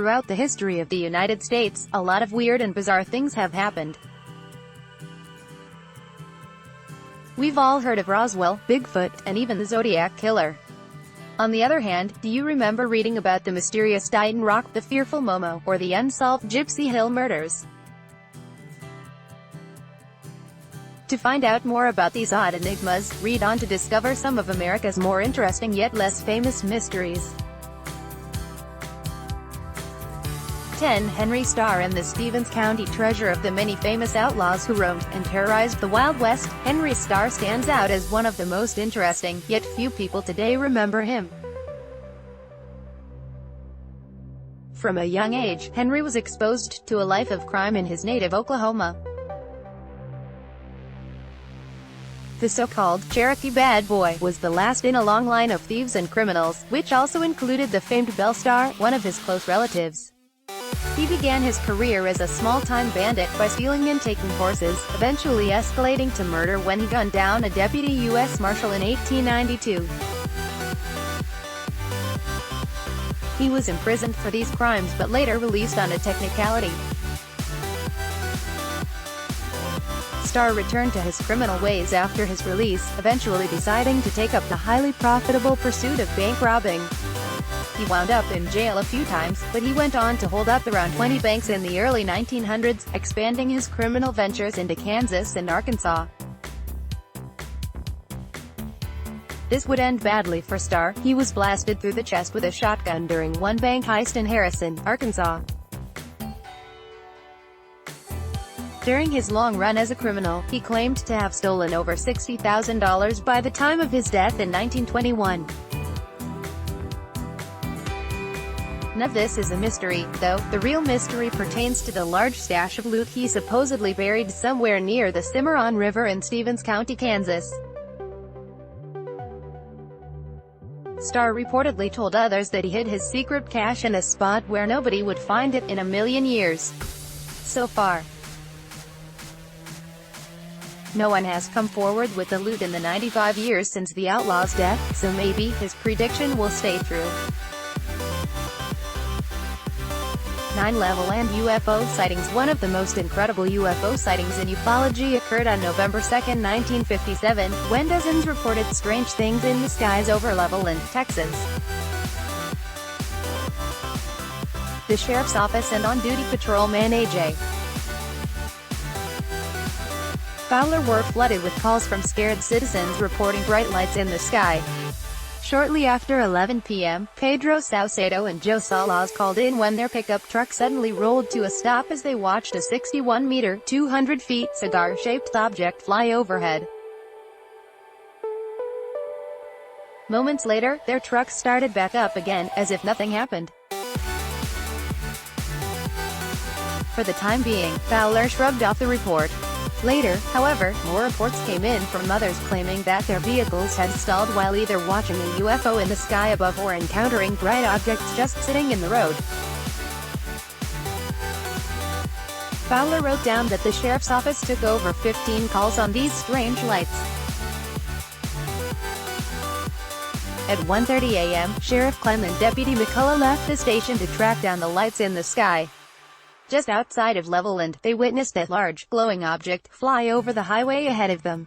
Throughout the history of the United States, a lot of weird and bizarre things have happened. We've all heard of Roswell, Bigfoot, and even the Zodiac Killer. On the other hand, do you remember reading about the mysterious Dighton Rock, the fearful Momo, or the unsolved Gypsy Hill Murders? To find out more about these odd enigmas, read on to discover some of America's more interesting yet less famous mysteries. 10. Henry Starr and the Stevens County treasure. Of the many famous outlaws who roamed and terrorized the Wild West, Henry Starr stands out as one of the most interesting, yet few people today remember him. From a young age, Henry was exposed to a life of crime in his native Oklahoma. The so-called Cherokee Bad Boy was the last in a long line of thieves and criminals, which also included the famed Belle Starr, one of his close relatives. He began his career as a small-time bandit by stealing and taking horses, eventually escalating to murder when he gunned down a deputy U.S. Marshal in 1892. He was imprisoned for these crimes but later released on a technicality. Starr returned to his criminal ways after his release, eventually deciding to take up the highly profitable pursuit of bank robbing. He wound up in jail a few times, but he went on to hold up around 20 banks in the early 1900s, expanding his criminal ventures into Kansas and Arkansas. This would end badly for Starr. He was blasted through the chest with a shotgun during one bank heist in Harrison, Arkansas. During his long run as a criminal, he claimed to have stolen over $60,000 by the time of his death in 1921. None of this is a mystery, though. The real mystery pertains to the large stash of loot he supposedly buried somewhere near the Cimarron River in Stevens County, Kansas. Starr reportedly told others that he hid his secret cache in a spot where nobody would find it in a million years. So far, no one has come forward with the loot in the 95 years since the outlaw's death, so maybe his prediction will stay true. 9. Level-land UFO sightings. One of the most incredible UFO sightings in ufology occurred on November 2, 1957, when dozens reported strange things in the skies over Levelland, Texas. The sheriff's office and on-duty patrolman A.J. Fowler were flooded with calls from scared citizens reporting bright lights in the sky. Shortly after 11 p.m., Pedro Saucedo and Joe Salas called in when their pickup truck suddenly rolled to a stop as they watched a 61-meter (200 feet) cigar-shaped object fly overhead. Moments later, their truck started back up again, as if nothing happened. For the time being, Fowler shrugged off the report. Later, however, more reports came in from others claiming that their vehicles had stalled while either watching a UFO in the sky above or encountering bright objects just sitting in the road. Fowler wrote down that the sheriff's office took over 15 calls on these strange lights. At 1:30 a.m., Sheriff Clem and Deputy McCullough left the station to track down the lights in the sky. Just outside of Levelland, they witnessed a large, glowing object fly over the highway ahead of them.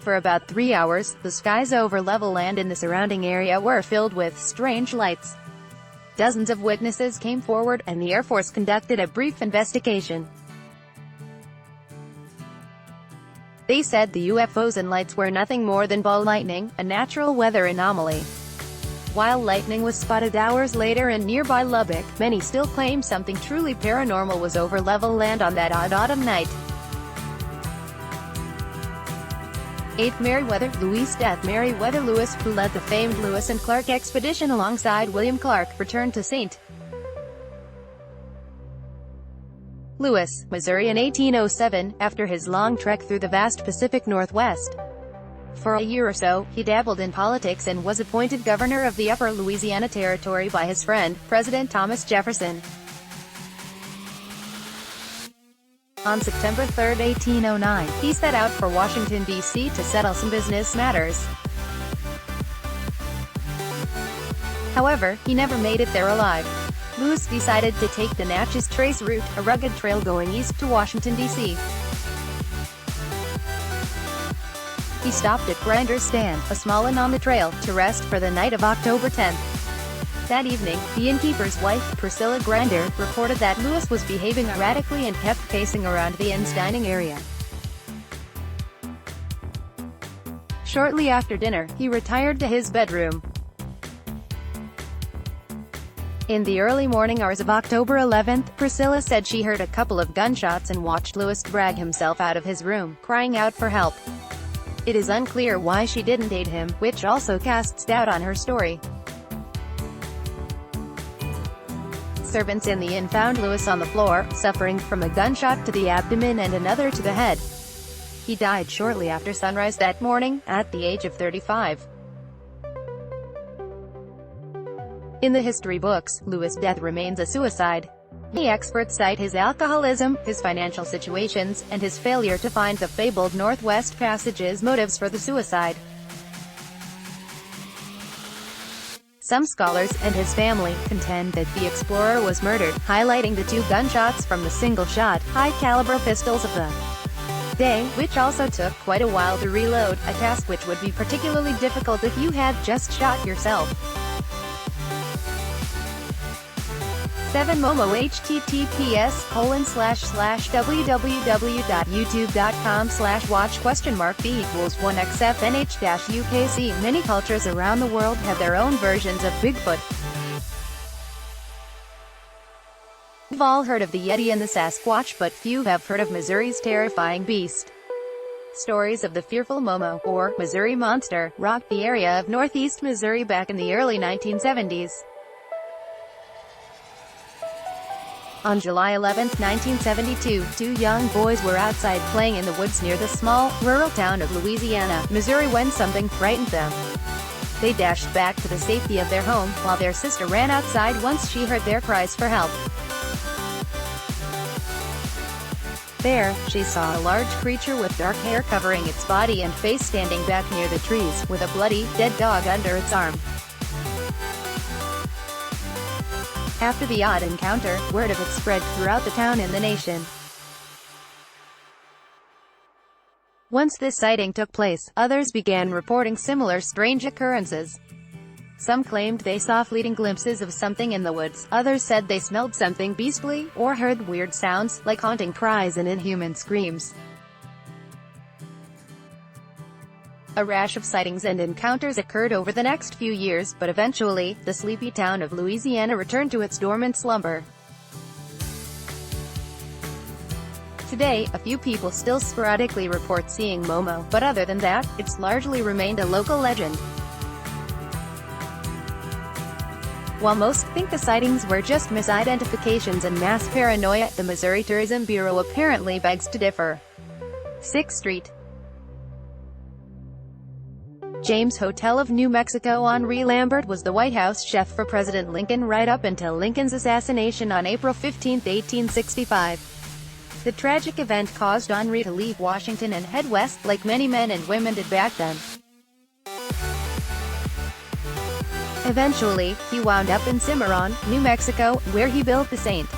For about 3 hours, the skies over Levelland and the surrounding area were filled with strange lights. Dozens of witnesses came forward, and the Air Force conducted a brief investigation. They said the UFOs and lights were nothing more than ball lightning, a natural weather anomaly. While lightning was spotted hours later in nearby Lubbock, many still claim something truly paranormal was over Levelland on that odd autumn night. 8. Meriwether Lewis death. Meriwether Lewis, who led the famed Lewis and Clark expedition alongside William Clark, returned to St. Louis, Missouri in 1807, after his long trek through the vast Pacific Northwest. For a year or so, he dabbled in politics and was appointed governor of the Upper Louisiana Territory by his friend, President Thomas Jefferson. On September 3, 1809, he set out for Washington, D.C. to settle some business matters. However, he never made it there alive. Lewis decided to take the Natchez Trace route, a rugged trail going east to Washington, D.C. He stopped at Grinder's Stand, a small inn on the trail, to rest for the night of October 10th. That evening, the innkeeper's wife, Priscilla Grinder, reported that Lewis was behaving erratically and kept pacing around the inn's dining area. Shortly after dinner, he retired to his bedroom. In the early morning hours of October 11th, Priscilla said she heard a couple of gunshots and watched Lewis drag himself out of his room, crying out for help. It is unclear why she didn't aid him, which also casts doubt on her story. Servants in the inn found Lewis on the floor, suffering from a gunshot to the abdomen and another to the head. He died shortly after sunrise that morning, at the age of 35. In the history books, Lewis' death remains a suicide. Many experts cite his alcoholism, his financial situations, and his failure to find the fabled Northwest Passage's motives for the suicide. Some scholars, and his family, contend that the explorer was murdered, highlighting the two gunshots from the single-shot, high-caliber pistols of the day, which also took quite a while to reload, a task which would be particularly difficult if you had just shot yourself. 7 Momo https://www.youtube.com/watch?b=1xfnh-ukc. Many cultures around the world have their own versions of Bigfoot. We've all heard of the Yeti and the Sasquatch, but few have heard of Missouri's terrifying beast. Stories of the fearful Momo, or Missouri Monster, rocked the area of northeast Missouri back in the early 1970s. On July 11, 1972, two young boys were outside playing in the woods near the small, rural town of Louisiana, Missouri when something frightened them. They dashed back to the safety of their home, while their sister ran outside once she heard their cries for help. There, she saw a large creature with dark hair covering its body and face standing back near the trees, with a bloody, dead dog under its arm. After the odd encounter, word of it spread throughout the town and the nation. Once this sighting took place, others began reporting similar strange occurrences. Some claimed they saw fleeting glimpses of something in the woods, others said they smelled something beastly, or heard weird sounds, like haunting cries and inhuman screams. A rash of sightings and encounters occurred over the next few years, but eventually, the sleepy town of Louisiana returned to its dormant slumber. Today, a few people still sporadically report seeing Momo, but other than that, it's largely remained a local legend. While most think the sightings were just misidentifications and mass paranoia, the Missouri Tourism Bureau apparently begs to differ. 6th Street James Hotel of New Mexico. Henri Lambert was the White House chef for President Lincoln right up until Lincoln's assassination on April 15, 1865. The tragic event caused Henri to leave Washington and head west, like many men and women did back then. Eventually, he wound up in Cimarron, New Mexico, where he built the St.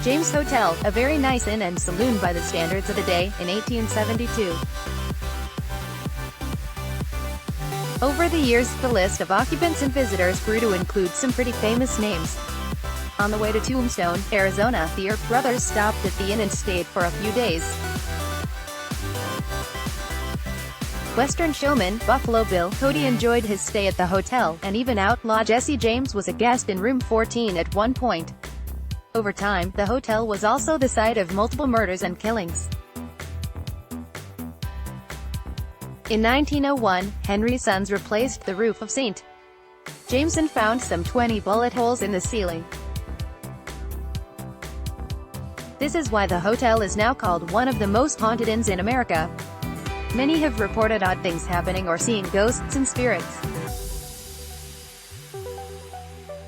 James Hotel, a very nice inn and saloon by the standards of the day, in 1872. Over the years, the list of occupants and visitors grew to include some pretty famous names. On the way to Tombstone, Arizona, the Earp brothers stopped at the inn and stayed for a few days. Western showman, Buffalo Bill Cody enjoyed his stay at the hotel, and even outlaw Jesse James was a guest in room 14 at one point. Over time, the hotel was also the site of multiple murders and killings. In 1901, Henry's sons replaced the roof of St. James and found some 20 bullet holes in the ceiling. This is why the hotel is now called one of the most haunted inns in America. Many have reported odd things happening or seeing ghosts and spirits.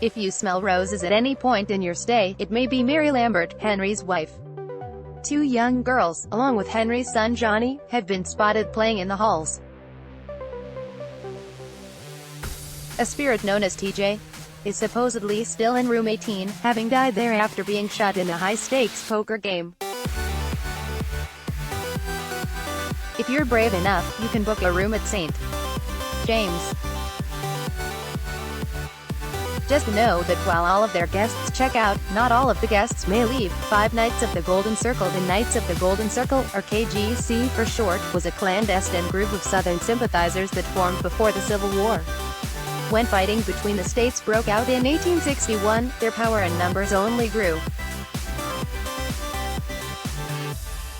If you smell roses at any point in your stay, it may be Mary Lambert, Henry's wife. Two young girls, along with Henry's son Johnny, have been spotted playing in the halls. A spirit known as TJ is supposedly still in room 18, having died there after being shot in a high-stakes poker game. If you're brave enough, you can book a room at St. James. Just know that while all of their guests check out, not all of the guests may leave. 5 Knights of the Golden Circle. The Knights of the Golden Circle, or KGC for short, was a clandestine group of Southern sympathizers that formed before the Civil War. When fighting between the states broke out in 1861, their power and numbers only grew.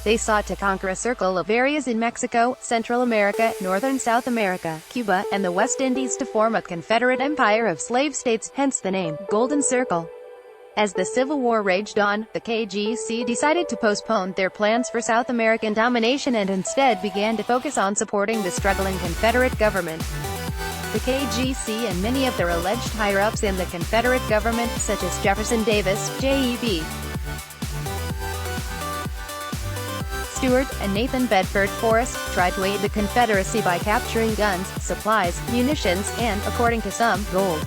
They sought to conquer a circle of areas in Mexico, Central America, Northern South America, Cuba, and the West Indies to form a Confederate empire of slave states, hence the name, Golden Circle. As the Civil War raged on, the KGC decided to postpone their plans for South American domination and instead began to focus on supporting the struggling Confederate government. The KGC and many of their alleged higher-ups in the Confederate government, such as Jefferson Davis, J.E.B. Stuart, and Nathan Bedford Forrest, tried to aid the Confederacy by capturing guns, supplies, munitions, and, according to some, gold.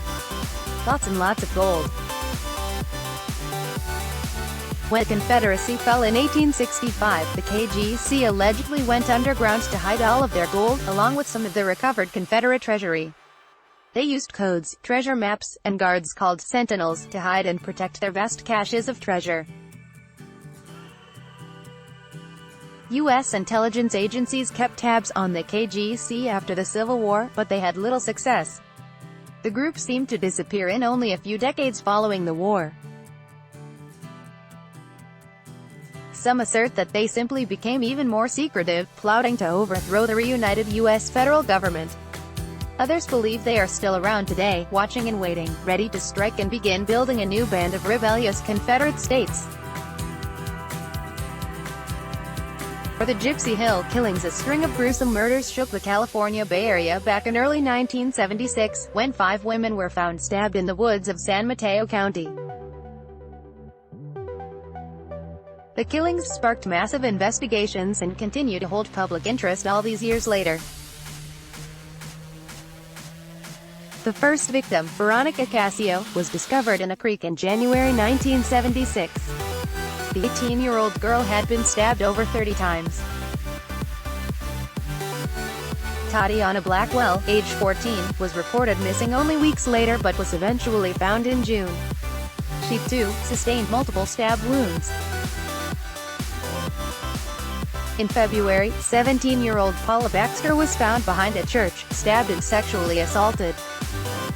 Lots and lots of gold. When the Confederacy fell in 1865, the KGC allegedly went underground to hide all of their gold, along with some of the recovered Confederate treasury. They used codes, treasure maps, and guards called sentinels to hide and protect their vast caches of treasure. U.S. intelligence agencies kept tabs on the KGC after the Civil War, but they had little success. The group seemed to disappear in only a few decades following the war. Some assert that they simply became even more secretive, plotting to overthrow the reunited U.S. federal government. Others believe they are still around today, watching and waiting, ready to strike and begin building a new band of rebellious Confederate states. For the Gypsy Hill killings, a string of gruesome murders shook the California Bay Area back in early 1976, when 5 women were found stabbed in the woods of San Mateo County. The killings sparked massive investigations and continue to hold public interest all these years later. The first victim, Veronica Cascio, was discovered in a creek in January 1976. The 18-year-old girl had been stabbed over 30 times. Tatiana Blackwell, age 14, was reported missing only weeks later but was eventually found in June. She, too, sustained multiple stab wounds. In February, 17-year-old Paula Baxter was found behind a church, stabbed and sexually assaulted.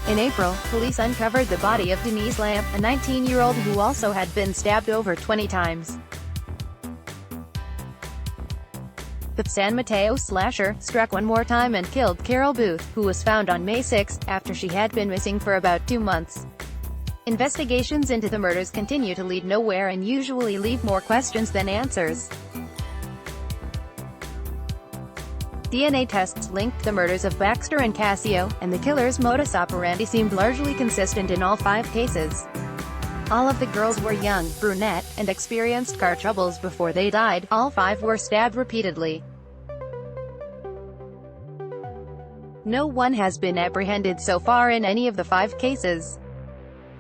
In April, police uncovered the body of Denise Lamb, a 19-year-old who also had been stabbed over 20 times. The San Mateo slasher struck one more time and killed Carol Booth, who was found on May 6, after she had been missing for about 2 months. Investigations into the murders continue to lead nowhere and usually leave more questions than answers. DNA tests linked the murders of Baxter and Cascio, and the killer's modus operandi seemed largely consistent in all 5 cases. All of the girls were young, brunette, and experienced car troubles before they died. All 5 were stabbed repeatedly. No one has been apprehended so far in any of the 5 cases.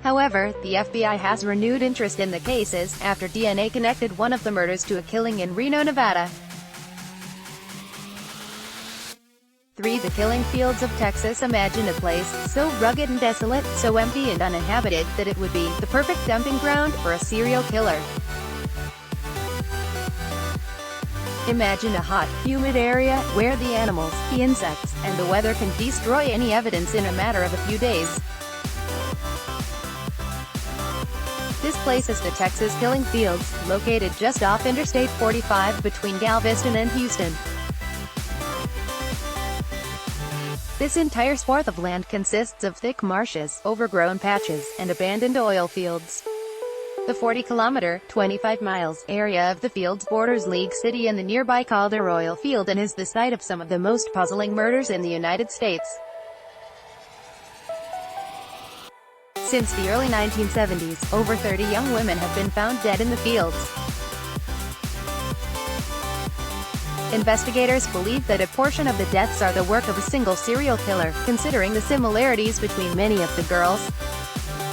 However, the FBI has renewed interest in the cases, after DNA connected one of the murders to a killing in Reno, Nevada. 3. The killing fields of Texas. Imagine a place so rugged and desolate, so empty and uninhabited, that it would be the perfect dumping ground for a serial killer. Imagine a hot, humid area, where the animals, the insects, and the weather can destroy any evidence in a matter of a few days. This place is the Texas Killing Fields, located just off Interstate 45 between Galveston and Houston. This entire swath of land consists of thick marshes, overgrown patches, and abandoned oil fields. The 40-kilometer (25 miles) area of the fields borders League City and the nearby Calder oil field and is the site of some of the most puzzling murders in the United States. Since the early 1970s, over 30 young women have been found dead in the fields. Investigators believe that a portion of the deaths are the work of a single serial killer, considering the similarities between many of the girls.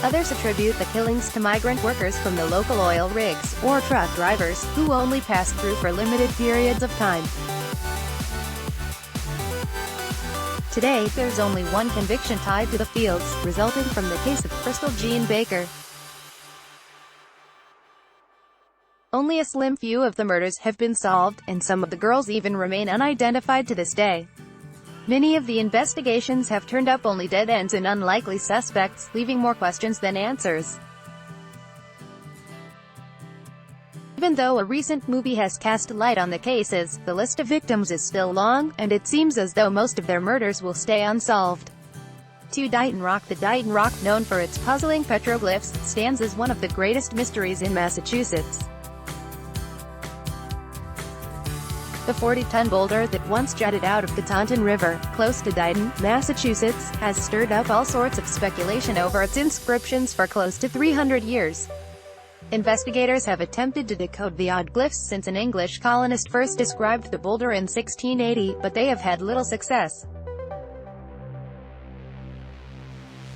Others attribute the killings to migrant workers from the local oil rigs, or truck drivers, who only passed through for limited periods of time. Today, there's only one conviction tied to the fields, resulting from the case of Crystal Jean Baker. Only a slim few of the murders have been solved, and some of the girls even remain unidentified to this day. Many of the investigations have turned up only dead ends and unlikely suspects, leaving more questions than answers. Even though a recent movie has cast light on the cases, the list of victims is still long, and it seems as though most of their murders will stay unsolved. To Dighton Rock. The Dighton Rock, known for its puzzling petroglyphs, stands as one of the greatest mysteries in Massachusetts. The 40-ton boulder that once jutted out of the Taunton River, close to Dighton, Massachusetts, has stirred up all sorts of speculation over its inscriptions for close to 300 years. Investigators have attempted to decode the odd glyphs since an English colonist first described the boulder in 1680, but they have had little success.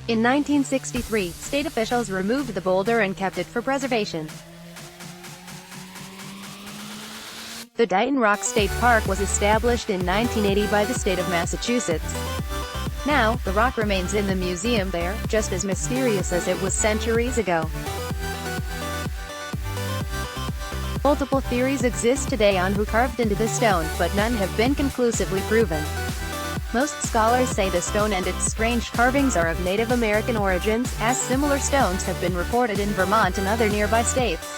In 1963, state officials removed the boulder and kept it for preservation. The Dighton Rock State Park was established in 1980 by the state of Massachusetts. Now, the rock remains in the museum there, just as mysterious as it was centuries ago. Multiple theories exist today on who carved into the stone, but none have been conclusively proven. Most scholars say the stone and its strange carvings are of Native American origins, as similar stones have been reported in Vermont and other nearby states.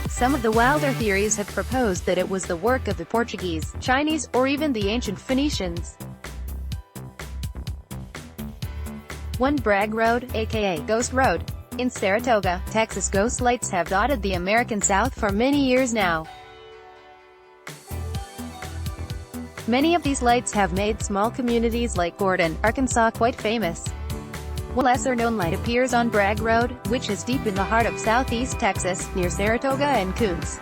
Some of the wilder theories have proposed that it was the work of the Portuguese, Chinese, or even the ancient Phoenicians. One Bragg Road, aka Ghost Road, in Saratoga, Texas. Ghost lights have dotted the American South for many years now. Many of these lights have made small communities like Gordon, Arkansas quite famous. One lesser-known light appears on Bragg Road, which is deep in the heart of southeast Texas, near Saratoga and Coons.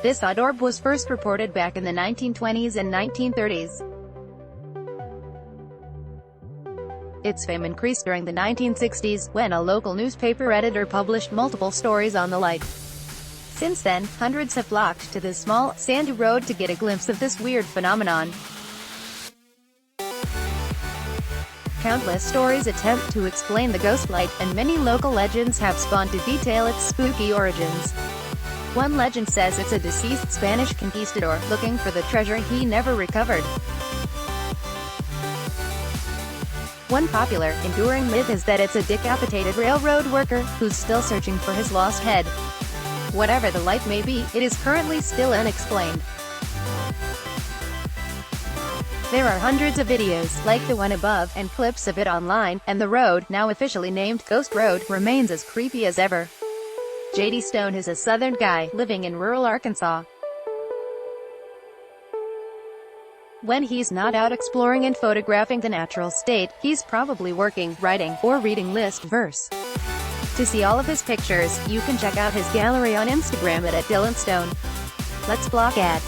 This odd orb was first reported back in the 1920s and 1930s. Its fame increased during the 1960s, when a local newspaper editor published multiple stories on the light. Since then, hundreds have flocked to this small, sandy road to get a glimpse of this weird phenomenon. Countless stories attempt to explain the ghost light, and many local legends have spawned to detail its spooky origins. One legend says it's a deceased Spanish conquistador, looking for the treasure he never recovered. One popular, enduring myth is that it's a decapitated railroad worker, who's still searching for his lost head. Whatever the light may be, it is currently still unexplained. There are hundreds of videos, like the one above, and clips of it online, and the road, now officially named Ghost Road, remains as creepy as ever. J.D. Stone is a southern guy, living in rural Arkansas. When he's not out exploring and photographing the natural state, he's probably working, writing, or reading list verse. To see all of his pictures, you can check out his gallery on Instagram at @DylanStone. Let's block ads.